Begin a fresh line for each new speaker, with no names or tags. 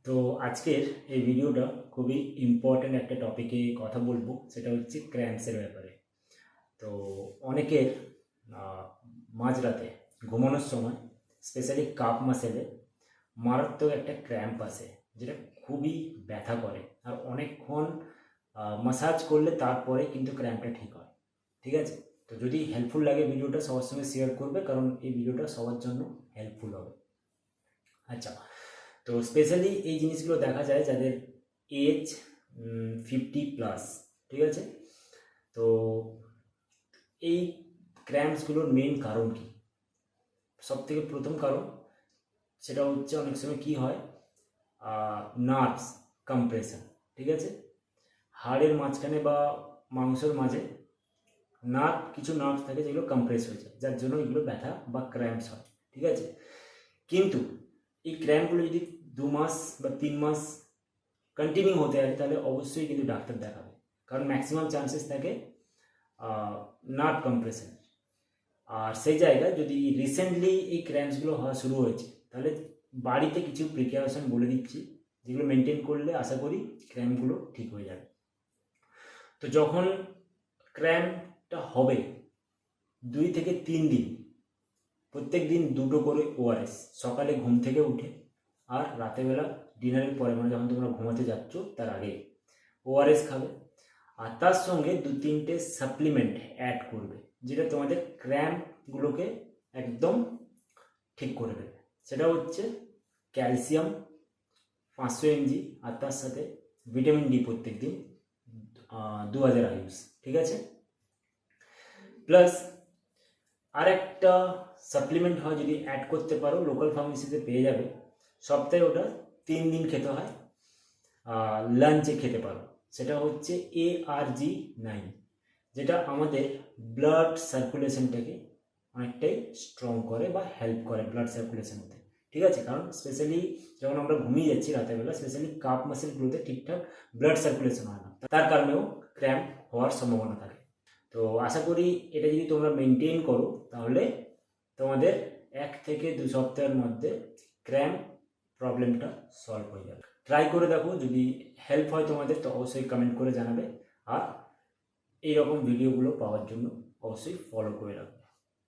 তো আজকের এই ভিডিওটা খুবই ইম্পর্ট্যান্ট একটা টপিকে কথা বলবো, সেটা হচ্ছে ক্র্যাম্পসের ব্যাপারে। তো অনেকের মাঝরাতে ঘুমানোর সময় স্পেশালি কাপ মাসেলে মারাত্মক একটা ক্র্যাম্প আসে, যেটা খুবই ব্যথা করে। আর অনেকক্ষণ মাসাজ করলে তারপরে কিন্তু ক্র্যাম্পটা ঠিক হয়। ঠিক আছে, তো যদি হেল্পফুল লাগে ভিডিওটা সবার সঙ্গে শেয়ার করবে, কারণ এই ভিডিওটা সবার জন্য হেল্পফুল হবে। আচ্ছা, তো স্পেশালি এই জিনিসগুলো দেখা যায় যাদের এজ 50+। ঠিক আছে, তো এই ক্র্যাম্পসগুলোর মেন কারণ কি? সব থেকে প্রথম কারণ সেটা হচ্ছে অনেক সময় কি হয়, নার্ভস কম্প্রেশন। ঠিক আছে, হাড়ের মাঝখানে বা মাংসের মাঝে কিছু নার্ভ থাকে যেগুলো কম্প্রেস হয়ে যায়, যার জন্য এগুলো ব্যথা বা ক্র্যাম্পস হয়। ঠিক আছে, কিন্তু এই ক্র্যাম্পগুলো যদি 2 মাস বা 3 মাস কন্টিনিউ হতে হয় তাহলে অবশ্যই কিন্তু ডাক্তার দেখাবে, কারণ ম্যাক্সিমাম চান্সেস থাকে নার্ভ কম্প্রেশন। আর সেই জায়গায় যদি রিসেন্টলি এই ক্র্যাম্পসগুলো হওয়া শুরু হয়েছে, তাহলে বাড়িতে কিছু প্রিকশন বলে দিচ্ছি, যেগুলো মেনটেন করলে আশা করি ক্র্যাম্পগুলো ঠিক হয়ে যাবে। তো যখন ক্র্যাম্পটা হবে 2 থেকে 3 দিন প্রত্যেক দিন 2টো করে ওআরএস, সকালে ঘুম থেকে উঠে আর রাতেরবেলা ডিনারের পরে, মানে যখন তোমরা ঘুমাতে যাচ্ছ তার আগে ওআরএস খাবে। আর তার সঙ্গে 2-3টে সাপ্লিমেন্ট অ্যাড করবে, যেটা তোমাদের ক্র্যাম্পগুলোকে একদম ঠিক করে দেবে। সেটা হচ্ছে ক্যালসিয়াম 500 mg, আর তার সাথে ভিটামিন ডি প্রত্যেক দিন 2000 IU। ঠিক আছে, প্লাস আরেকটা সাপ্লিমেন্ট হয়, যদি অ্যাড করতে পারো লোকাল ফার্মেসিতে পেয়ে যাবে। সপ্তাহে ওটা 3 দিন খেতে হয়, লাঞ্চে খেতে পারো। সেটা হচ্ছে ARG9, যেটা আমাদের ব্লাড সার্কুলেশনটাকে অনেকটাই স্ট্রং করে বা হেল্প করে ব্লাড সার্কুলেশন হতে। ঠিক আছে, কারণ স্পেশালি যখন আমরা ঘুমিয়ে যাচ্ছি রাতেরবেলা, স্পেশালি কাপ মাসেলগুলোতে ঠিকঠাক ব্লাড সার্কুলেশন হয় না, তার কারণেও ক্র্যাম্প হওয়ার সম্ভাবনা থাকে। তো আশা করি এটা যদি তোমরা মেনটেন করো তাহলে তোমাদের 1 থেকে 2 সপ্তাহের মধ্যে ক্র্যাম্প প্রবলেমটা সলভ হয়ে যাবে। ট্রাই করে দেখো, যদি হেল্প হয় তোমাদের তো অবশ্যই কমেন্ট করে জানাবে। আর এইরকম ভিডিওগুলো পাওয়ার জন্য অবশ্যই ফলো করে রাখবে।